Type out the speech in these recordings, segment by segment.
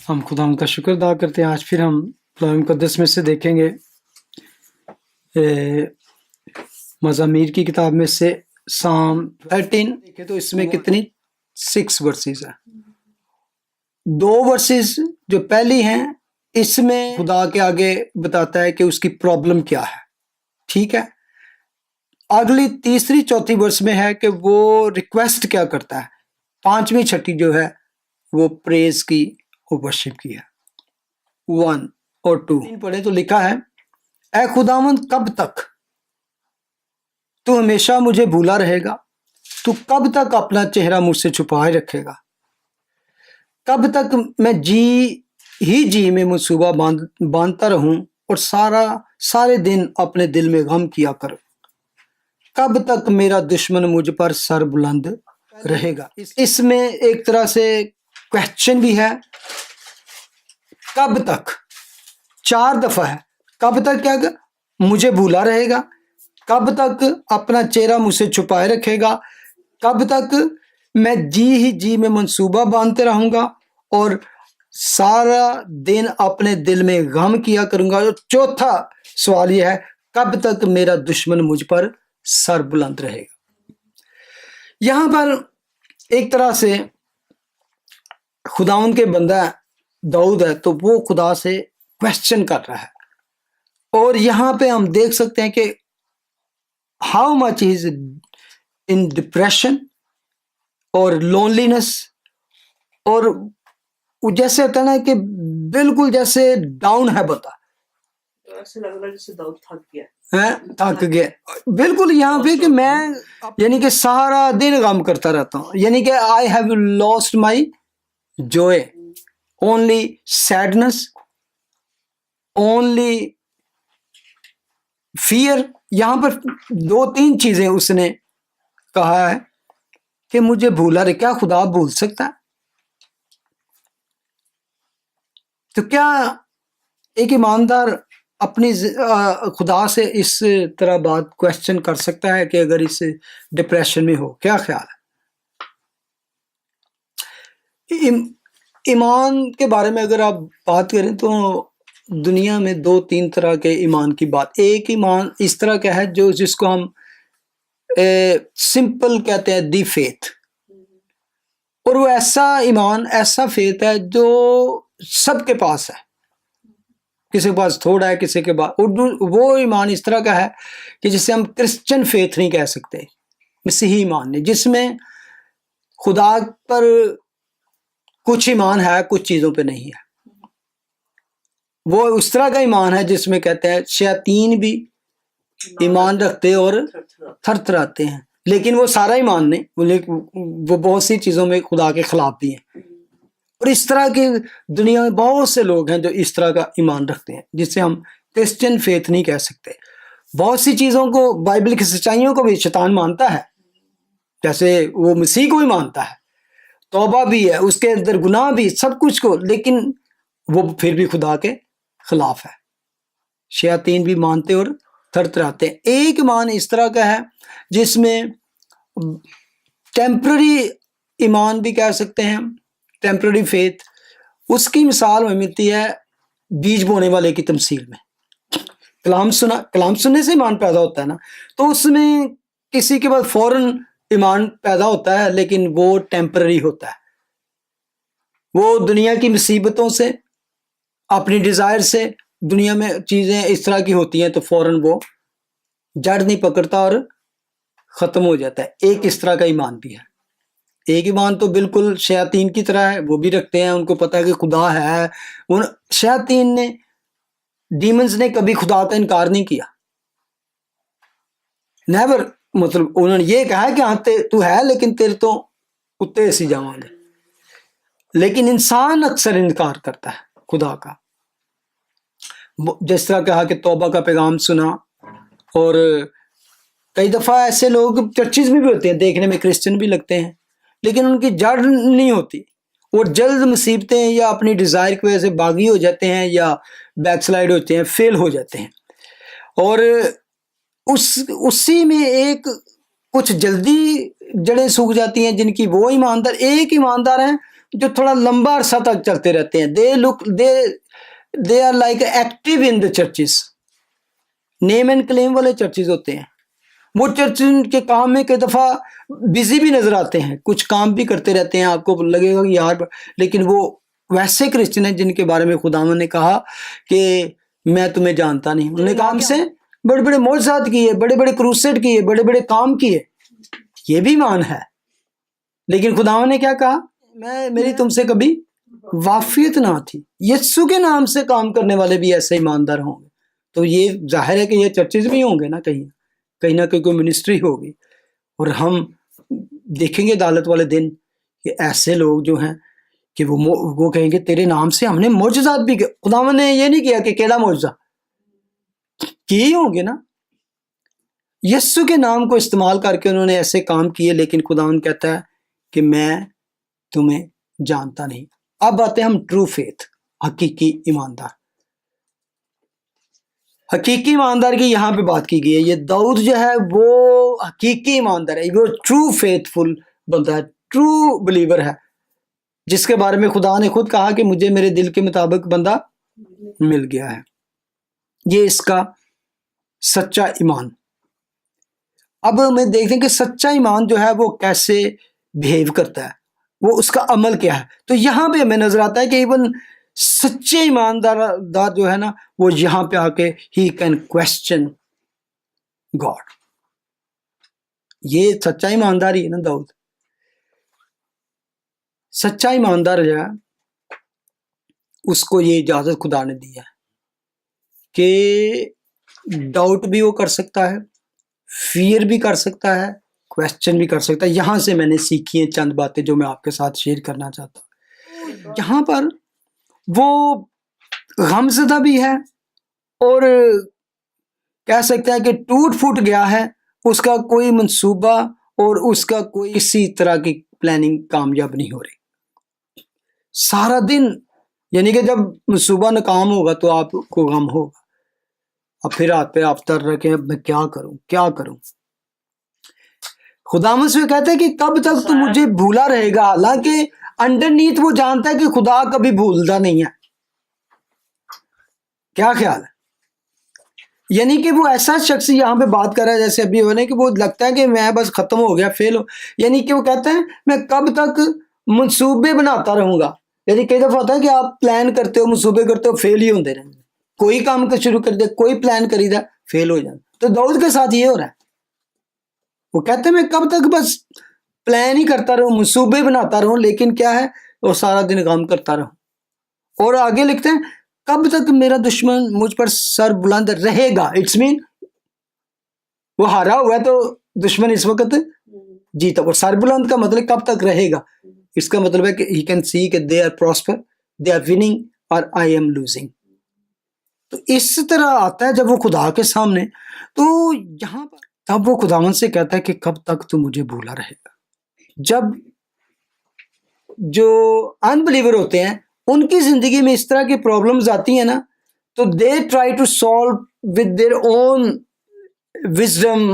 हम खुदा उनका शुक्र अदा करते हैं। आज फिर हम कलाम मुक़द्दस में से देखेंगे मज़ामीर की किताब में से साम 13। देखें तो इसमें कितनी 6 वर्सेस है। 2 वर्सेस जो पहली हैं इसमें खुदा के आगे बताता है कि उसकी प्रॉब्लम क्या है, ठीक है। अगली तीसरी चौथी वर्स में है कि वो रिक्वेस्ट क्या करता है। पांचवी छठी जो है वो प्रेज की और वर्शिप की है। 1 और 2 पढ़े तो लिखा है, ऐ खुदावंद कब तक तू हमेशा मुझे भूला रहेगा? तू कब तक अपना चेहरा मुझसे छुपाए रखेगा? कब तक मैं जी में मंसूबा बांधता रहूं और सारे दिन अपने दिल में गम किया करूं? कब तक मेरा दुश्मन मुझ पर सर बुलंद रहेगा? इसमें एक तरह से क्वेश्चन भी है। कब तक 4 दफा है। कब तक क्या मुझे भूला रहेगा? कब तक अपना चेहरा मुझसे छुपाए रखेगा? कब तक मैं जी में मंसूबा बांधते रहूंगा और सारा दिन अपने दिल में गम किया करूंगा? और चौथा सवाल यह है, कब तक मेरा दुश्मन मुझ पर सर बुलंद रहेगा? यहां पर एक तरह से खुदाउन के बंदा दाऊद है तो वो खुदा से क्वेश्चन कर रहा है। और यहां पे हम देख सकते हैं कि how much is in depression और लोनलीनेस, और जैसे होता है ना कि बिल्कुल जैसे डाउन है बता, ऐसे लग रहा है जैसे दाऊद थक गया है, थक गया बिल्कुल। यहाँ पे कि मैं यानी कि सारा दिन गम करता रहता हूँ, यानी कि I have lost my Joy, only sadness, only fear. यहां पर 2-3 चीजें उसने कहा है कि मुझे भूला रे। क्या खुदा भूल सकता है? तो क्या एक ईमानदार अपनी खुदा से इस तरह बात क्वेश्चन कर सकता है कि अगर इस डिप्रेशन में हो? क्या ख्याल है? ईमान के बारे में अगर आप बात करें तो दुनिया में 2-3 तरह के ईमान की बात। एक ईमान इस तरह का है जो जिसको हम सिंपल कहते हैं, दी फेथ। और वो ऐसा ईमान, ऐसा फेथ है जो सबके पास है। किसी के पास थोड़ा है, किसी के पास। वो ईमान इस तरह का है कि जिसे हम क्रिश्चियन फेथ नहीं कह सकते, मसीही ईमान नहीं, जिसमें खुदा पर कुछ ईमान है, कुछ चीजों पे नहीं है। वो उस तरह का ईमान है जिसमें कहते हैं शैतान भी ईमान रखते और थरथराते हैं, लेकिन वो सारा ईमान नहीं, वो बहुत सी चीजों में खुदा के खिलाफ भी हैं। और इस तरह के दुनिया में बहुत से लोग हैं जो इस तरह का ईमान रखते हैं, जिसे हम क्रिश्चियन फेथ नहीं कह सकते। बहुत सी चीजों को, बाइबल की सच्चाइयों को भी शैतान मानता है, जैसे वो मसीह को भी मानता है, तौबा भी है, उसके अंदर गुनाह भी, सब कुछ को, लेकिन वो फिर भी खुदा के खिलाफ है। शैतान भी मानते और थरथराते हैं। एक ईमान इस तरह का है जिसमें टेम्पररी ईमान भी कह सकते हैं, टेम्पररी फेथ। उसकी मिसाल हमें मिलती है बीज बोने वाले की तमसील में। कलाम सुनने से ईमान पैदा होता है ना, तो उसमें किसी के बाद फौरन ईमान पैदा होता है, लेकिन वो टेम्पररी होता है। वो दुनिया की मुसीबतों से, अपनी डिजायर से, दुनिया में चीजें इस तरह की होती हैं तो फौरन वो जड़ नहीं पकड़ता और खत्म हो जाता है। एक इस तरह का ईमान भी है। एक ईमान तो बिल्कुल शैतान की तरह है, वो भी रखते हैं, उनको पता है कि खुदा है। उन शैतान ने, डीमंस ने कभी खुदा का इनकार नहीं किया, नेवर। मतलब उन्होंने ये कहा कि हाँ तू है, लेकिन तेरे तो कुत्ते ऐसी जावांगे। लेकिन इंसान अक्सर इनकार करता है खुदा का। जिस तरह कहा कि तौबा का पैगाम सुना, और कई दफा ऐसे लोग चर्चिज में भी होते हैं, देखने में क्रिश्चियन भी लगते हैं, लेकिन उनकी जड़ नहीं होती। और जल्द मुसीबतें या अपनी डिजायर की वजह से बागी हो जाते हैं, या बैकस्लाइड होते हैं, फेल हो जाते हैं। और उसी में एक कुछ जल्दी जड़ें सूख जाती हैं जिनकी। वो ईमानदार, एक ईमानदार है जो थोड़ा लंबा अरसा तक चलते रहते हैं। They are like active in the churches, name and claim वाले चर्चेस होते हैं। वो चर्च के काम में कई दफ़ा बिजी भी नजर आते हैं, कुछ काम भी करते रहते हैं, आपको लगेगा कि यार, लेकिन वो वैसे क्रिश्चियन हैं जिनके बारे में खुदावन ने कहा कि मैं तुम्हें जानता नहीं। उन्होंने कहा हमसे बड़े बड़े मौजज़ात किए, बड़े बड़े क्रूसेड किए, बड़े बड़े काम किए, ये भी ईमान है। लेकिन खुदावन ने क्या कहा, मेरी तुमसे कभी वाफियत ना थी। यीशु के नाम से काम करने वाले भी ऐसे ईमानदार होंगे। तो ये जाहिर है कि ये चर्चेज भी होंगे ना, कहीं ना कहीं कोई मिनिस्ट्री होगी, और हम देखेंगे अदालत वाले दिन कि ऐसे लोग जो हैं कि वो कहेंगे तेरे नाम से हमने मौजज़ात भी किए। खुदावन ने ये नहीं किया कि केड़ा मौजज़ा किए होंगे ना, यीशु के नाम को इस्तेमाल करके उन्होंने ऐसे काम किए, लेकिन खुदावन कहता है कि मैं तुम्हें जानता नहीं। अब आते हैं हम ट्रू फेथ, हकीकी ईमानदार। हकीकी ईमानदार की यहाँ पे बात की गई है। ये दाऊद जो है वो हकीकी ईमानदार है, वो ट्रू फेथफुल बंदा है, ट्रू बिलीवर है, जिसके बारे में खुदा ने खुद कहा कि मुझे मेरे दिल के मुताबिक बंदा मिल गया है। ये इसका सच्चा ईमान। अब हमें देखते हैं कि सच्चा ईमान जो है वो कैसे बिहेव करता है, वो उसका अमल क्या है। तो यहाँ पे हमें नजर आता है कि इवन सच्चे ईमानदार जो है ना, वो यहाँ पे आके ही कैन क्वेश्चन गॉड। ये सच्चा ईमानदार ही है ना दाऊद। सच्चा ईमानदार जो है उसको ये इजाजत खुदा ने दी है कि डाउट भी वो कर सकता है, फियर भी कर सकता है, क्वेश्चन भी कर सकता है। यहाँ से मैंने सीखी हैं चंद बातें जो मैं आपके साथ शेयर करना चाहता हूँ। यहाँ पर वो गमज़दा भी है और कह सकते हैं कि टूट फूट गया है, उसका कोई मंसूबा और उसका कोई इसी तरह की प्लानिंग कामयाब नहीं हो रही। सारा दिन, यानी कि जब मंसूबा नाकाम होगा तो आपको गम होगा, अब फिर हाथ पे आप तर रखे, अब मैं क्या करूं। खुदावंद से कहते हैं कि कब तक तू मुझे भूला रहेगा, हालांकि अंडरनीथ वो जानता है कि खुदा कभी भूलता नहीं है। क्या ख्याल है? यानी कि वो ऐसा शख्स यहाँ पे बात कर रहा है जैसे अभी होने कि वो लगता है कि मैं बस खत्म हो गया, फेल हो, यानी कि वो कहते हैं मैं कब तक मंसूबे बनाता रहूंगा। यानी कई दफा होता है कि आप प्लान करते हो, मंसूबे करते हो, फेल ही होते रहेंगे। कोई काम का शुरू कर दे, कोई प्लान करीदा, फेल हो जाता। तो दाऊद के साथ ये हो रहा है। वो कहते हैं मैं कब तक बस प्लान ही करता रहूं, मंसूबे बनाता रहूं, लेकिन क्या है, वो सारा दिन काम करता रहूं। और आगे लिखते हैं कब तक मेरा दुश्मन मुझ पर सर बुलंद रहेगा। इट्स मीन वो हारा हुआ है तो दुश्मन इस वक्त जीता। और सर बुलंद का मतलब कब तक रहेगा, इसका मतलब है कि ही कैन सी कि they are prosper, they are winning और आई एम लूजिंग। तो इस तरह आता है जब वो खुदा के सामने, तो यहाँ पर तब वो खुदावन से कहता है कि कब तक तू मुझे भूला रहेगा। जब जो अनबिलीवर होते हैं उनकी जिंदगी में इस तरह की प्रॉब्लम्स आती हैं ना, तो they try to solve with their own wisdom,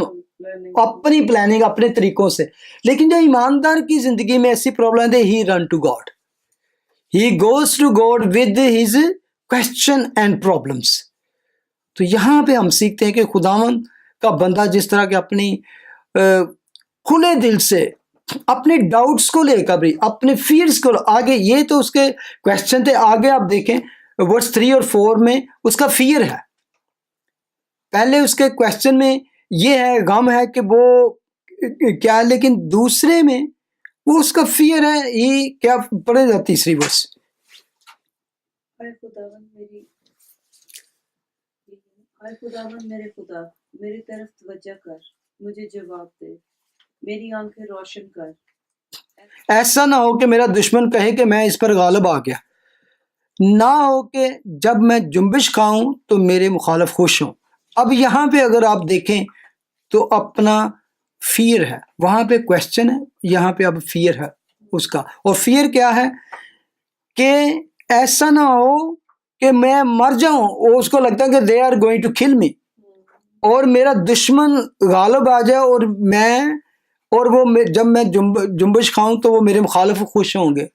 अपनी प्लानिंग, अपने तरीकों से। लेकिन जो ईमानदार की जिंदगी में ऐसी प्रॉब्लम है, he run to God, he goes to God with his question and problems. तो यहाँ पे हम सीखते हैं कि खुदावन का बंदा जिस तरह के अपनी खुले दिल से अपने डाउट्स को लेकर भी, अपने फियर्स को आगे, ये तो उसके क्वेश्चन थे, आगे आप देखें वर्स 3 और 4 में उसका फियर है। पहले उसके क्वेश्चन में ये है, गम है कि वो क्या, लेकिन दूसरे में वो उसका फियर है। ये क्या पढ़ेगा 3री वर्स, खुदावन मेरे खुदा, मेरी तरफ तवज्जो कर, मुझे जवाब दे, मेरी आंखें रोशन कर। ऐसा ना हो कि मेरा दुश्मन कहे कि मैं इस पर गालिब आ गया, ना हो कि जब मैं जुम्बिश खाऊं तो मेरे मुखालिफ खुश हों। अब यहाँ पे अगर आप देखें तो अपना फियर है, वहाँ पे क्वेश्चन है, यहाँ पे अब फियर है उसका। और फियर क्या है कि ऐसा ना हो कि मैं मर जाऊं, और उसको लगता है कि they are going to kill me, और मेरा दुश्मन गालिब आ जाए और मैं, और वो जब मैं जुम्बिश खाऊं तो वो मेरे मुखालिफ खुश होंगे।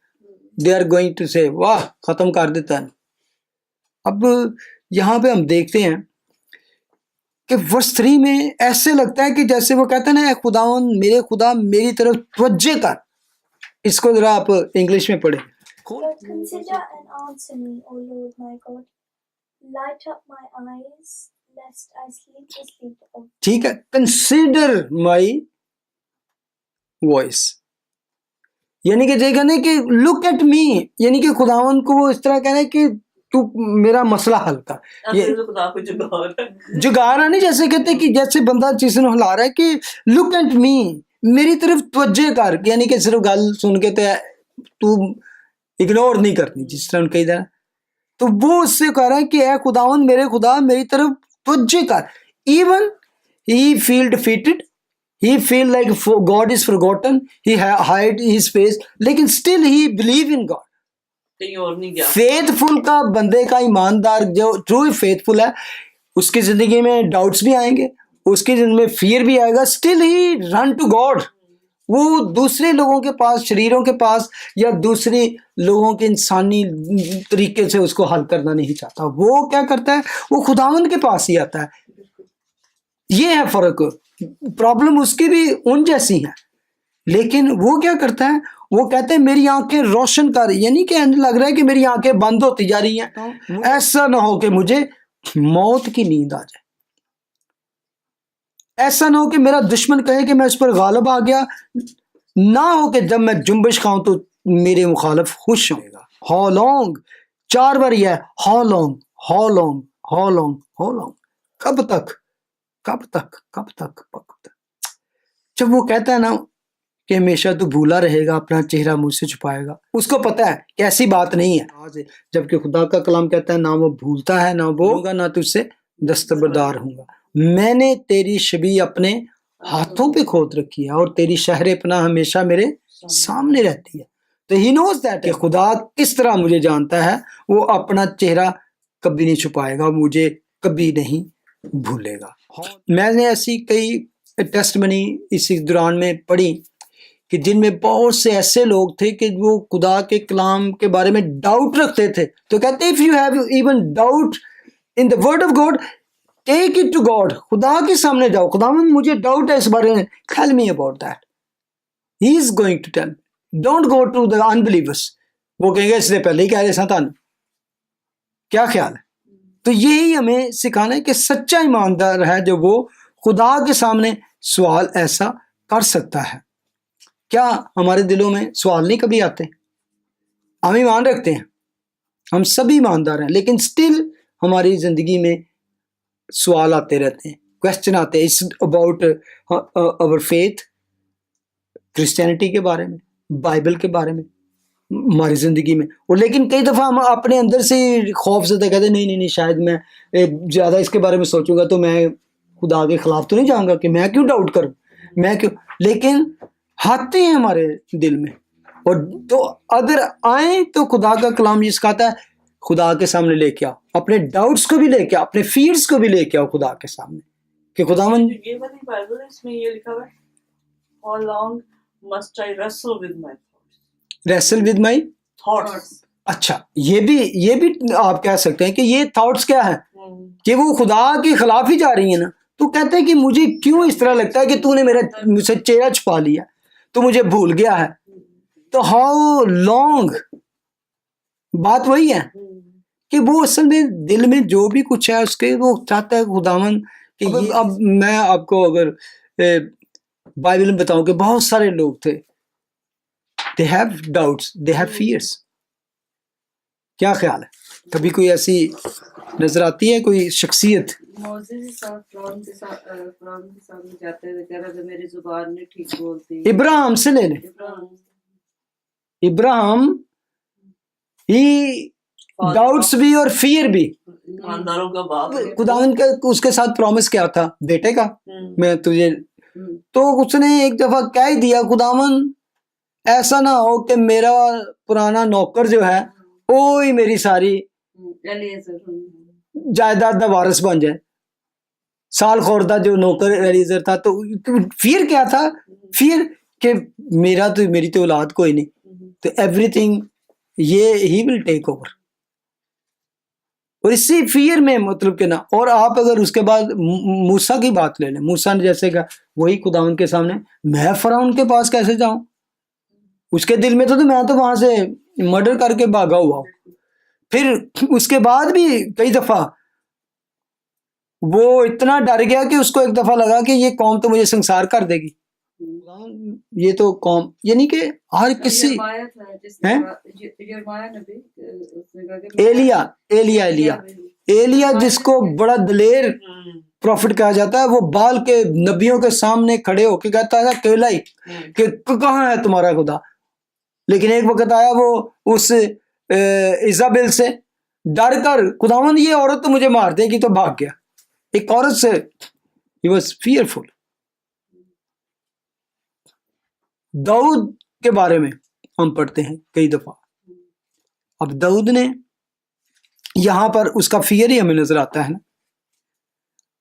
दे आर गोइंग टू से वाह, खत्म कर देता है। अब यहाँ पे हम देखते हैं कि वर्स 3 में ऐसे लगता है कि जैसे वो कहते हैं ना, "ऐ खुदावन मेरे खुदा मेरी तरफ तवज्जो कर"। इसको जरा आप इंग्लिश में पढ़े। But consider and answer me, O Lord my God. Light up my eyes, lest I sleep the sleep of ठीक है, कंसिडर माई वॉइस, यानी कि देखा नहीं कि लुक एट मी, यानी कि खुदावन को वो इस तरह कह रहा है कि तू मेरा मसला हल कर। ये तो खुदा को जुगाड़ है। जुगाड़ा नहीं, जैसे कहते हैं कि जैसे बंदा जिसने हिला रहा है कि लुक एट मी, मेरी तरफ तवज्जो कर, यानी कि सिर्फ गल सुन के तू इग्नोर नहीं करनी, जिस तरह उनका इधर। तो वो उससे कह रहा है कि ऐ खुदावन मेरे खुदा मेरी तरफ तवज्जो कर। Even he feel defeated, he feel like God is forgotten, he hide his face, लेकिन still he believe in God। कहीं और नहीं गया। फेथफुल का बंदे का, ईमानदार जो ट्रू फेथफुल है, उसकी जिंदगी में डाउट्स भी आएंगे, उसकी जिंदगी में फियर भी आएगा, still he run to God. वो दूसरे लोगों के पास, शरीरों के पास, या दूसरे लोगों के इंसानी तरीके से उसको हल करना नहीं चाहता। वो क्या करता है, वो खुदावंद के पास ही आता है। ये है फर्क। प्रॉब्लम उसकी भी उन जैसी है, लेकिन वो क्या करता है, वो कहते हैं मेरी आंखें रोशन कर, यानी कि लग रहा है कि मेरी आंखें बंद होती जा रही हैं, ऐसा ना हो कि मुझे मौत की नींद आ जाए, ऐसा ना हो कि मेरा दुश्मन कहे कि मैं उस पर गालिब आ गया, ना हो कि जब मैं जुम्बिश खाऊं तो मेरे मुखालिफ खुश होगा। हाउ लॉन्ग, 4 बार यह है, how long, how long, how long, how long, कब तक, कब तक, कब तक, कब तक। जब वो कहता है ना कि हमेशा तू भूला रहेगा, अपना चेहरा मुझसे छुपाएगा, उसको पता है कि ऐसी बात नहीं है आज, जबकि खुदा का कलाम कहता है ना वो भूलता है, ना वो होगा, ना तुझसे दस्तबरदार होगा। मैंने तेरी छवि अपने हाथों पे खोद रखी है और तेरी शहर पनाह हमेशा मेरे सामने रहती है। तो ही नोज दैट कि खुदा किस तरह मुझे जानता है, वो अपना चेहरा कभी नहीं छुपाएगा, मुझे कभी नहीं भूलेगा। मैंने ऐसी कई टेस्टमनी इसी दौरान में पढ़ी कि जिनमें बहुत से ऐसे लोग थे कि वो खुदा के कलाम के बारे में डाउट रखते थे। तो कहते if you have even doubt in the word of God, take it to God, खुदा के सामने जाओ, खुदा में मुझे डाउट है इस बारे में, tell me about that, he is going to tell, don't go to the unbelievers. वो कहेंगे इससे पहले ही कह रहे सतान, क्या ख्याल है। तो यही हमें सिखाना है कि सच्चा ईमानदार है जो वो खुदा के सामने सवाल ऐसा कर सकता है। क्या हमारे दिलों में सवाल नहीं कभी आते? हम ईमान रखते हैं, हम सभी ईमानदार हैं, लेकिन स्टिल हमारी जिंदगी में सवाल आते रहते हैं, क्वेश्चन आते हैं। It's about our faith, Christianity के बारे में, बाइबल के बारे में, हमारी जिंदगी में। और लेकिन कई दफ़ा हम अपने अंदर से खौफ से कहते हैं नहीं नहीं नहीं, शायद मैं ज़्यादा इसके बारे में सोचूंगा तो मैं खुदा के खिलाफ तो नहीं जाऊंगा, कि मैं क्यों डाउट करूं, मैं क्यों। लेकिन आते हैं हमारे दिल में, और तो अगर आए तो खुदा का कलाम ये सिखाता है खुदा के सामने लेके आओ, अपने डाउट्स को भी लेके आओ, अपने फीयर्स को भी लेके आओ खुदा के सामने, कि खुदावन ये वाली बाइबल है, इसमें ये लिखा हुआ है how long must I wrestle with my thoughts, wrestle with my thoughts. अच्छा, ये भी आप कह सकते हैं कि ये थॉट्स क्या है कि वो खुदा के खिलाफ ही जा रही है ना। तो कहते हैं कि मुझे क्यों इस तरह लगता है कि तूने मुझसे चेहरा छुपा लिया, तो मुझे भूल गया है। तो हाउ लॉन्ग, बात वही है कि वो असल में दिल में जो भी कुछ है उसके, वो चाहता है खुदावन कि अब मैं आपको अगर बाइबल में बताऊं कि बहुत सारे लोग थे, they have doubts, they have fears. क्या ख्याल है, कभी कोई ऐसी नजर आती है कोई शख्सियत? मौजे के साथ कुरान के सामने जाते हुए कह रहा था मेरी जुबान नहीं ठीक बोलती। इब्राहिम से ले लें, इब्राहिम ही डाउट्स भी और फियर भी। ईमानदारों का बाप है। खुदावन का उसके साथ प्रॉमिस क्या था, बेटे का मैं तुझे, तो उसने एक दफा कह ही दिया खुदावन ऐसा ना हो कि मेरा पुराना नौकर जो है वो ही मेरी सारी जायदाद का वारिस बन जाए। साल खोरदा जो नौकर एलिएजर था, तो फियर क्या था, फियर कि मेरी तो औलाद कोई नहीं, तो एवरीथिंग ये ही विल टेक ओवर। और इसी फियर में मतलब के ना, और आप अगर उसके बाद मूसा की बात ले लें, मूसा ने जैसे कहा वही खुदावन के सामने, मैं फराउन के पास कैसे जाऊं, उसके दिल में तो मैं तो वहां से मर्डर करके भागा हुआ हूं। फिर उसके बाद भी कई दफा वो इतना डर गया कि उसको एक दफा लगा कि ये कौम तो मुझे संसार कर देगी। ये तो कौम, यानी कि हर किसी यिर्मयाह था जिसने हैं? यिर्मयाह नबी, उसने कहा कि एलिया जिसको बड़ा दलेर प्रॉफिट कहा जाता है, वो बाल के नबियों के सामने खड़े होके कहता है अकेला ही कि कहाँ है तुम्हारा खुदा। लेकिन एक वक्त आया वो उस इजाबेल से डर कर, खुदावन ये औरत तो मुझे मार देगी, तो भाग गया। एक औरत से ही वॉज फियरफुल। दाऊद के बारे में हम पढ़ते हैं कई दफा। अब दाऊद ने यहां पर उसका फियर ही हमें नजर आता है ना।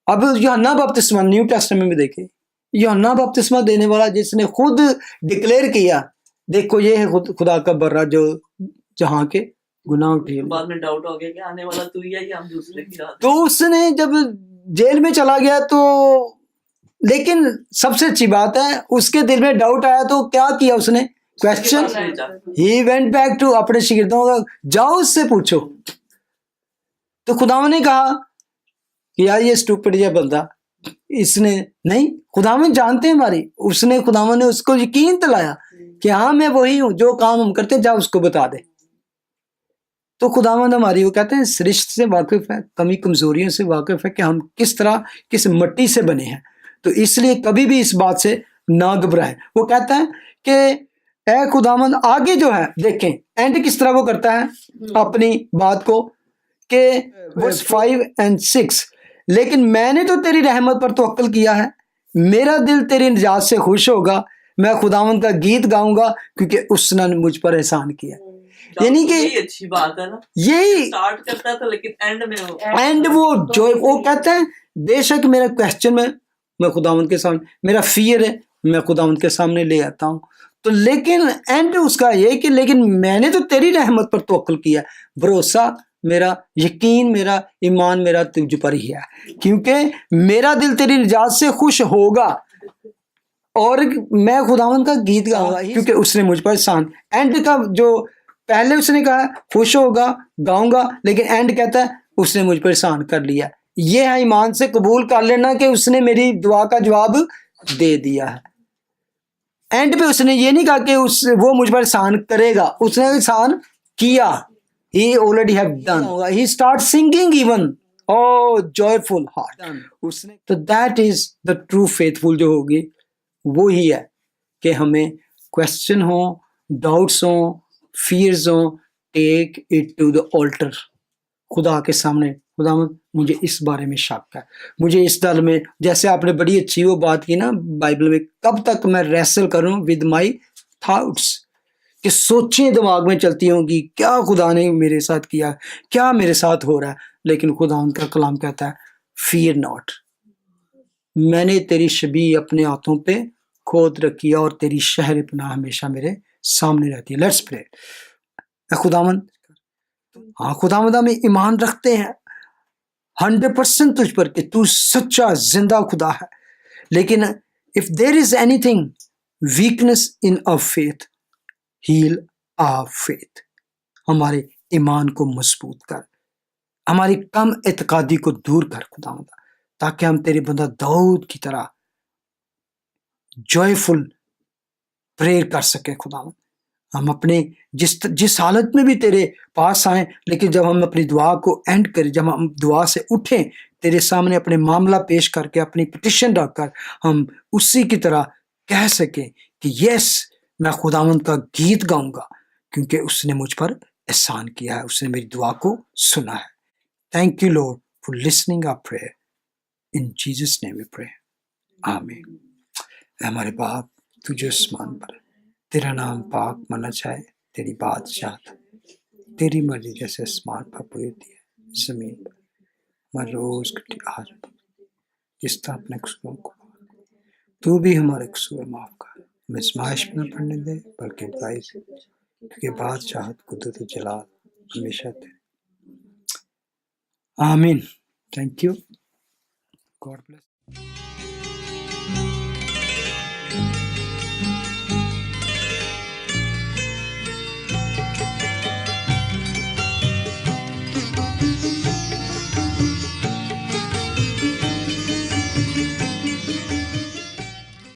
अब यूहन्ना बपतिस्मा न्यू टेस्टामेंट में देखे, यूहन्ना बपतिस्मा देने वाला जिसने खुद डिक्लेयर किया, देखो ये है खुदा का बर्रा जो जहां के गुनाह उठे। बाद में डाउट हो गया कि आने वाला तू ही है या हम दूसरे की रात। तो उसने जब जेल में चला गया तो, लेकिन सबसे अच्छी बात है उसके दिल में डाउट आया तो क्या किया उसने, question. He went back to, अपने शागिर्दों का जाओ उससे पूछो। तो खुदावन ने कहा कि यार ये स्टूपिड ये बंदा, इसने नहीं, खुदावन जानते हैं हमारी, उसने खुदावन ने उसको यकीन दिलाया कि हाँ मैं वही हूं, जो काम हम करते जाओ उसको बता दे। तो खुदावंद हमारी, वो कहते हैं सृष्टि से वाकिफ है, कमी कमजोरियों से वाकिफ है कि हम किस तरह किस मिट्टी से बने हैं। तो इसलिए कभी भी इस बात से ना घबराएं। वो कहता है कि ए खुदावंद, आगे जो है देखें एंड किस तरह वो करता है अपनी बात को, कि वर्स 5 और 6, लेकिन मैंने तो तेरी रहमत पर तवक्कुल किया है, मेरा दिल तेरी निजात से खुश होगा, मैं खुदावंद का गीत गाऊंगा क्योंकि उसने मुझ पर एहसान किया। यानी कि यही अच्छी बात है ना, यही स्टार्ट करता था लेकिन एंड में वो जो वो कहते हैं, बेशक मेरा क्वेश्चन में मैं खुदावंद के सामने, मेरा फियर है मैं खुदावंद के सामने ले आता हूं, तो लेकिन एंड उसका ये कि लेकिन मैंने तो तेरी रहमत पर तवक्कुल किया, भरोसा मेरा, यकीन मेरा, ईमान मेरा तुझ पर ही है, क्योंकि मेरा दिल तेरी निजात से खुश होगा और मैं खुदावंद का गीत गाऊंगा क्योंकि उसने मुझ पर एहसान। एंड का जो पहले उसने कहा खुश होगा गाऊंगा, लेकिन एंड कहता है उसने मुझ पर एहसान कर लिया। यह है ईमान से कबूल कर लेना कि उसने मेरी दुआ का जवाब दे दिया है। एंड पे उसने ये नहीं कहा कि वो मुझ पर एहसान करेगा, उसने एहसान किया। He already have done. He starts singing even. Oh, joyful heart. उसने तो that is the true faithful जो होगी वो ही है कि हमें क्वेश्चन हो, डाउट्स हो, फियर्स हो, take it to the altar, खुदा के सामने। खुदा मुझे इस बारे में शक है, मुझे इस दल में, जैसे आपने बड़ी अच्छी वो बात की ना बाइबल में, कब तक मैं रेसल करूं विद माई थॉट्स, कि सोचें दिमाग में चलती होंगी क्या खुदा ने मेरे साथ किया, क्या मेरे साथ हो रहा है। लेकिन खुदा उनका कलाम कहता है फियर नॉट, मैंने तेरी शबी अपने हाथों पे खोद रखी है और तेरी शहर पनाह हमेशा मेरे सामने रहती है। Let's pray. खुदावंद, हाँ खुदावंद, हम ईमान रखते हैं 100% तुझ पर कि तू सच्चा जिंदा खुदा है, लेकिन if there is anything weakness in our faith, heal our faith, हमारे ईमान को मजबूत कर, हमारी कम एतकादी को दूर कर खुदावंद, ताकि हम तेरे बंदा दाऊद की तरह जॉयफुल प्रेयर कर सके खुदावंद। हम अपने जिस हालत में भी तेरे पास आए, लेकिन जब हम अपनी दुआ को एंड करें, जब हम दुआ से उठें तेरे सामने अपने मामला पेश करके, अपनी पिटिशन रखकर, हम उसी की तरह कह सकें कि यस मैं खुदावंद का गीत गाऊंगा क्योंकि उसने मुझ पर एहसान किया है, उसने मेरी दुआ को सुना है। Thank you Lord for listening our prayer, in Jesus name we pray, आमीन। हमारे बाप तुझे आसमान पर, तेरा नाम पाक माना जाए, तेरी बादशाह, तेरी मर्जी जैसे आसमान पर पूरी होती है जमीन पर, हमारे रोज की आज जिस तरह अपने कसूरों को, तू भी हमारे कसूर माफ कर, हमें आजमाइश में न पड़ने दे बल्कि बुराई से, क्योंकि बादशाहत कुदरत जलाल हमेशा थे। आमीन। Thank you. God bless.